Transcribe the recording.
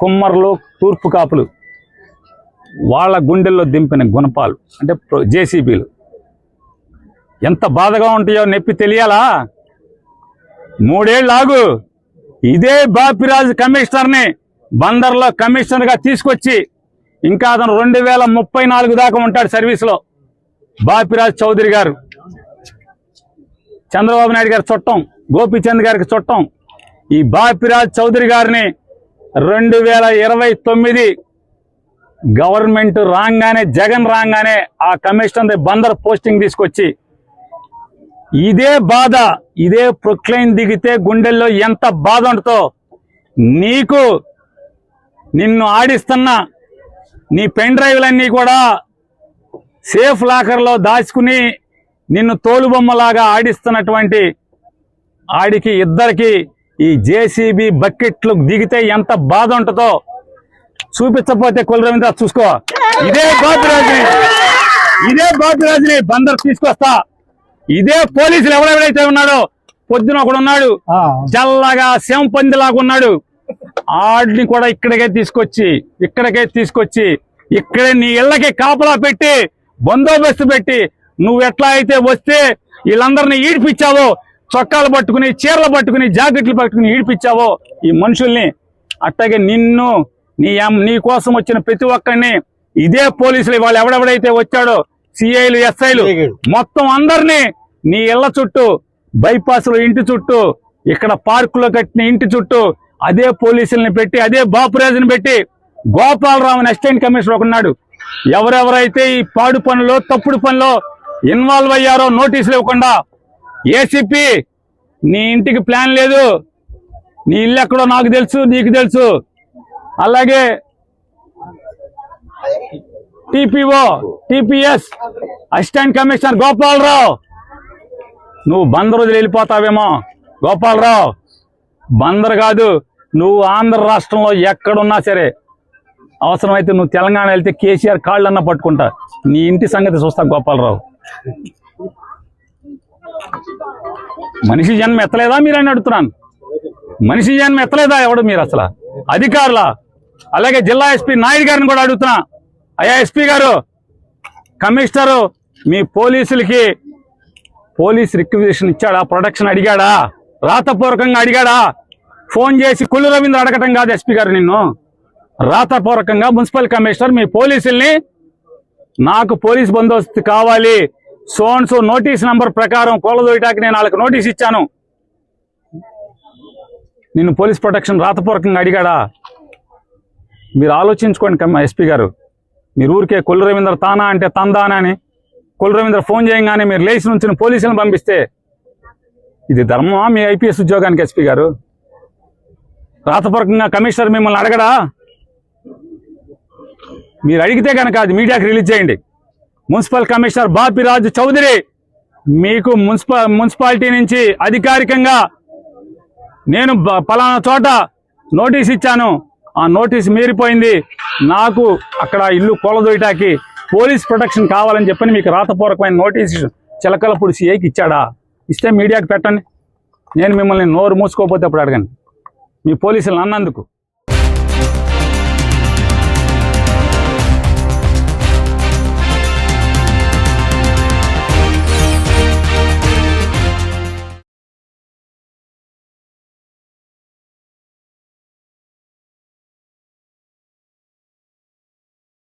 కుమ్మర్లు, తూర్పు కాపులు వాళ్ళ గుండెల్లో దింపిన గుణపాలు అంటే జేసీబీలు ఎంత బాధగా ఉంటాయో నొప్పి తెలియాలా? 3 ఏళ్ళు ఆగు. ఇదే బాపిరాజు కమిషనర్ని బందర్లో కమిషనర్గా తీసుకొచ్చి ఇంకా అతను 2034 దాకా ఉంటాడు సర్వీస్లో. బాపిరాజు చౌదరి గారు చంద్రబాబు నాయుడు గారి చుట్టం, గోపీచంద్ గారికి చుట్టం. ఈ బాపిరాజు చౌదరి గారిని 2029 గవర్నమెంట్ రాగానే, జగన్ రాగానే ఆ కమిషనర్ బందర్ పోస్టింగ్ తీసుకొచ్చి ఇదే బాధ, ఇదే ప్రొక్లైన్ దిగితే గుండెల్లో ఎంత బాధ ఉంటుందో నీకు. నిన్ను ఆడిస్తున్న నీ పెన్ డ్రైవ్లన్నీ కూడా సేఫ్ లాకర్లో దాచుకుని నిన్ను తోలుబొమ్మలాగా ఆడిస్తున్నటువంటి ఆడికి ఇద్దరికి ఈ జేసీబీ బకెట్లు దిగితే ఎంత బాధ ఉంటుందో చూపించకపోతే కొల్లు రవీంద్ర చూసుకో. ఇదే బాపిరాజుని బందర్ తీసుకొస్తా. ఇదే పోలీసులు ఎవరెవరైతే ఉన్నాడో, పొద్దున ఒకడు ఉన్నాడు చల్లగా శంపందిలాగా ఉన్నాడు, ఆడిని కూడా ఇక్కడికే తీసుకొచ్చి ఇక్కడే నీ ఇళ్ళకి కాపలా పెట్టి బందోబస్తు పెట్టి నువ్వు ఎట్లా అయితే వస్తే వీళ్ళందరినీ ఈడిపించావో, చొక్కాలు పట్టుకుని, చీరలు పట్టుకుని, జాకెట్లు పట్టుకుని ఈడిపించావో ఈ మనుషుల్ని, అట్లాగే నిన్ను నీ కోసం వచ్చిన ప్రతి ఒక్కరిని ఇదే పోలీసులు వాళ్ళు ఎవడెవడైతే వచ్చాడో సిఐలు, ఎస్ఐలు మొత్తం అందరినీ నీ ఇళ్ల చుట్టూ, బైపాస్లో ఇంటి చుట్టూ, ఇక్కడ పార్కులో కట్టిన ఇంటి చుట్టూ అదే పోలీసుల్ని పెట్టి, అదే బాపురాజుని పెట్టి, గోపాలరావు అసిస్టెంట్ కమిషనర్ ఒకన్నాడు. ఎవరెవరైతే ఈ పాడు పనులు, తప్పుడు పనులు ఇన్వాల్వ్ అయ్యారో నోటీసులు ఇవ్వకుండా, ఏసీపీ నీ ఇంటికి ప్లాన్ లేదు, నీ ఇల్లు ఎక్కడో నాకు తెలుసు, నీకు తెలుసు. అలాగే TPO, TPS assistant commissioner Gopalarao, నువ్వు బందర్ వదిలి వెళ్ళిపోతావేమో. గోపాలరావు, బందర్ కాదు, నువ్వు ఆంధ్ర రాష్ట్రంలో ఎక్కడున్నా సరే, అవసరమైతే నువ్వు తెలంగాణ వెళ్తే కేసీఆర్ కాళ్ళన్నా పట్టుకుంటా. నీ ఇంటి సంగతి చూస్తా గోపాలరావు. మనిషి జన్మ ఎత్తలేదా మీరని అడుగుతున్నాను. మనిషి జన్మ ఎత్తలేదా ఎవడు మీరు అసలు? అధికారులా? అలాగే జిల్లా ఎస్పీ నాయుడు గారిని కూడా అడుగుతున్నా. అయ్యా ఎస్పీ గారు, కమిషనరు మీ పోలీసులకి పోలీస్ రిక్వెజిషన్ ఇచ్చాడా? ప్రొటెక్షన్ అడిగాడా? రాతపూర్వకంగా అడిగాడా? ఫోన్ చేసి కొల్లు రవీంద్ర అడగటం కాదు ఎస్పీ గారు, నిన్ను రాతపూర్వకంగా మున్సిపల్ కమిషనర్ మీ పోలీసుల్ని నాకు పోలీస్ బందోబస్తు కావాలి, సోన్సో నోటీస్ నంబర్ ప్రకారం కోలదోయటానికి నేను వాళ్ళకి నోటీస్ ఇచ్చాను, నిన్ను పోలీస్ ప్రొటెక్షన్ రాతపూర్వకంగా అడిగాడా? మీరు ఆలోచించుకోండి ఎస్పీ గారు. మీరు ఊరికే కొల్లు రవీంద్ర తానా అంటే తందానా అని కొల్లు రవీంద్ర ఫోన్ చేయగానే మీరు లేచి నుంచి పోలీసులను పంపిస్తే ఇది ధర్మమా మీ ఐపీఎస్ ఉద్యోగానికి? ఎస్పీ గారు, రాతపూర్వకంగా కమిషనర్ మిమ్మల్ని అడగడా? మీరు అడిగితే కనుక అది మీడియాకి రిలీజ్ చేయండి. మున్సిపల్ కమిషనర్ బాపిరాజు చౌదరి మీకు మున్సిపాలిటీ నుంచి అధికారికంగా నేను పలానా చోట నోటీస్ ఇచ్చాను, ఆ నోటీస్ మీరిపోయింది, నాకు అక్కడ ఇల్లు కూలదోయటానికి పోలీస్ ప్రొటెక్షన్ కావాలని చెప్పని మీకు రాతపూర్వకమైన నోటీసు చిలకలపూడి సిఐకి ఇచ్చాడా? ఇస్తే మీడియాకి పెట్టండి. నేను మిమ్మల్ని నోరు మూసుకోకపోతే అప్పుడు అడగండి మీ పోలీసులు అన్నందుకు.